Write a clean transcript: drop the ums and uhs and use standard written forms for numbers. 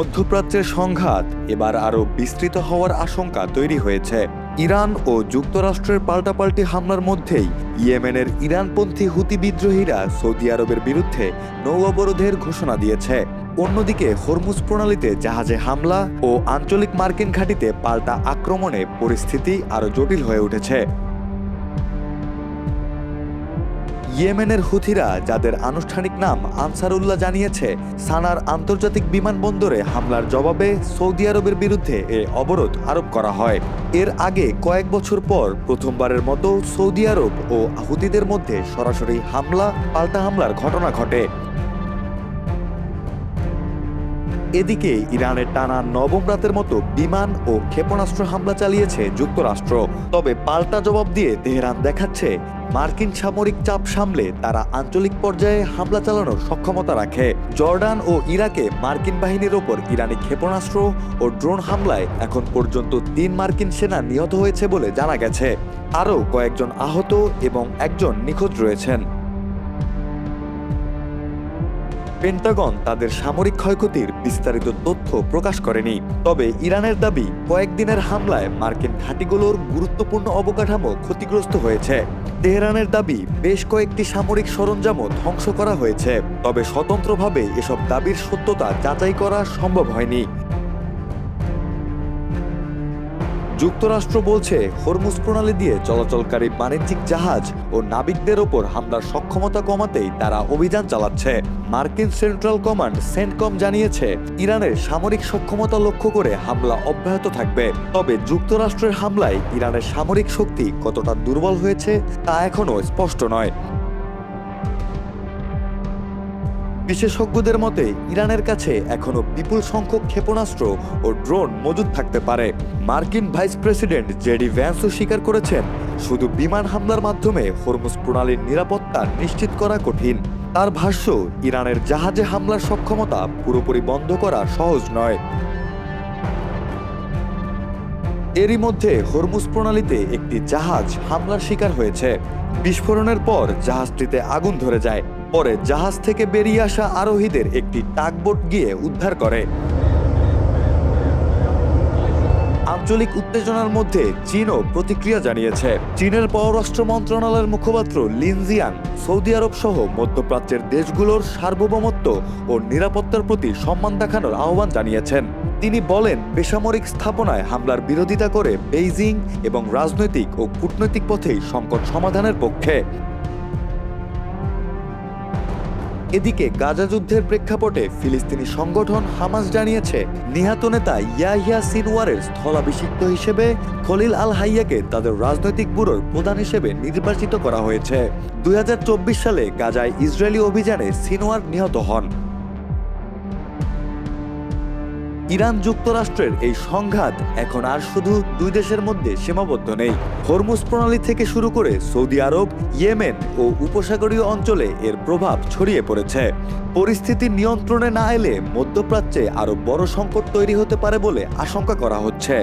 মধ্যপ্রাচ্যের সংঘাত এবার আরও বিস্তৃত হওয়ার আশঙ্কা তৈরি হয়েছে। ইরান ও যুক্তরাষ্ট্রের পাল্টাপাল্টি হামলার মধ্যেই ইয়েমেনের ইরানপন্থী হুতি বিদ্রোহীরা সৌদি আরবের বিরুদ্ধে নৌ অবরোধের ঘোষণা দিয়েছে। অন্যদিকে হরমুজ প্রণালীতে জাহাজে হামলা ও আঞ্চলিক মার্কিন ঘাঁটিতে পাল্টা আক্রমণে পরিস্থিতি আরও জটিল হয়ে উঠেছে। ইয়েমেনের হুথিরা, যাদের আনুষ্ঠানিক নাম আনসারুল্লাহ, জানিয়েছে সানার আন্তর্জাতিক বিমানবন্দরে হামলার জবাবে সৌদি আরবের বিরুদ্ধে এ অবরোধ আরোপ করা হয়। এর আগে কয়েক বছর পর প্রথমবারের মতো সৌদি আরব ও হুতিদের মধ্যে সরাসরি পাল্টা হামলার ঘটনা ঘটে। এদিকে ইরানের টানা নবম রাতের মতো বিমান ও ক্ষেপণাস্ত্র হামলা চালিয়েছে যুক্তরাষ্ট্র। তবে পাল্টা জবাব দিয়ে তেহরান দেখাচ্ছে মার্কিন সামরিক চাপ সামলে তারা আঞ্চলিক পর্যায়ে হামলা চালানোর সক্ষমতা রাখে। জর্ডান ও ইরাকে মার্কিন বাহিনীর ওপর ইরানি ক্ষেপণাস্ত্র ও ড্রোন হামলায় এখন পর্যন্ত 3 মার্কিন সেনা নিহত হয়েছে বলে জানা গেছে। আরও কয়েকজন আহত এবং একজন নিখোঁজ রয়েছেন। পেন্টাগন তাদের সামরিক ক্ষয়ক্ষতির বিস্তারিত তথ্য প্রকাশ করেনি। তবে ইরানের দাবি, কয়েকদিনের হামলায় মার্কিন ঘাঁটিগুলোর গুরুত্বপূর্ণ অবকাঠামো ক্ষতিগ্রস্ত হয়েছে। তেহরানের দাবি, বেশ কয়েকটি সামরিক সরঞ্জামও ধ্বংস করা হয়েছে। তবে স্বতন্ত্রভাবে এসব দাবির সত্যতা যাচাই করা সম্ভব হয়নি। যুক্তরাষ্ট্র বলছে হরমুজ প্রণালী দিয়ে চলাচলকারী বাণিজ্যিক জাহাজ ও নাবিকদের ওপর হামলার সক্ষমতা কমাতেই তারা অভিযান চালাচ্ছে। মার্কিন সেন্ট্রাল কমান্ড সেন্টকম জানিয়েছে ইরানের সামরিক সক্ষমতা লক্ষ্য করে হামলা অব্যাহত থাকবে। তবে যুক্তরাষ্ট্রের হামলায় ইরানের সামরিক শক্তি কতটা দুর্বল হয়েছে তা এখনও স্পষ্ট নয়। বিশেষজ্ঞদের মতে ইরানের কাছে এখনও বিপুল সংখ্যক ক্ষেপণাস্ত্র ও ড্রোন মজুদ থাকতে পারে। মার্কিন ভাইস প্রেসিডেন্ট জেডি ভ্যান্সও স্বীকার করেছেন, শুধু বিমান হামলার মাধ্যমে হরমুজ প্রণালীর নিরাপত্তা নিশ্চিত করা কঠিন। তার ভাষ্য, ইরানের জাহাজে হামলার সক্ষমতা পুরোপুরি বন্ধ করা সহজ নয়। এরই মধ্যে হরমুজ প্রণালীতে একটি জাহাজ হামলার শিকার হয়েছে। বিস্ফোরণের পর জাহাজটিতে আগুন ধরে যায়। পরে জাহাজ থেকে বেরিয়ে আসা আরোহীদের একটি টাগবোট গিয়ে উদ্ধার করে। আঞ্চলিক উত্তেজনার মধ্যে চীনও প্রতিক্রিয়া জানিয়েছে। চীনের পররাষ্ট্র মন্ত্রণালয়ের মুখপাত্র লিন জিয়াং সৌদি আরব সহ মধ্যপ্রাচ্যের দেশগুলোর সার্বভৌমত্ব ও নিরাপত্তার প্রতি সম্মান দেখানোর আহ্বান জানিয়েছেন। তিনি বলেন, বেসামরিক স্থাপনায় হামলার বিরোধিতা করে বেইজিং এবং রাজনৈতিক ও কূটনৈতিক পথেই সংকট সমাধানের পক্ষে। এদিকে গাজা যুদ্ধের প্রেক্ষাপটে ফিলিস্তিনি সংগঠন হামাস জানিয়েছে নিহত নেতা ইয়াহিয়া সিনওয়ারের স্থলাভিষিক্ত হিসেবে খলিল আল হাইয়াকে তাদের রাজনৈতিক ব্যুরোর প্রধান হিসেবে নির্বাচিত করা হয়েছে। 2024 সালে গাজায় ইসরায়েলি অভিযানে সিনওয়ার নিহত হন। ইরান যুক্তরাষ্ট্রের এই সংঘাত এখন আর শুধু দুই দেশের মধ্যে সীমাবদ্ধ নেই। হরমুজ প্রণালী থেকে শুরু করে সৌদি আরব, ইয়েমেন ও উপসাগরীয় অঞ্চলে এর প্রভাব ছড়িয়ে পড়েছে। পরিস্থিতি নিয়ন্ত্রণে না এলে মধ্যপ্রাচ্যে আরও বড় সংকট তৈরি হতে পারে বলে আশঙ্কা করা হচ্ছে।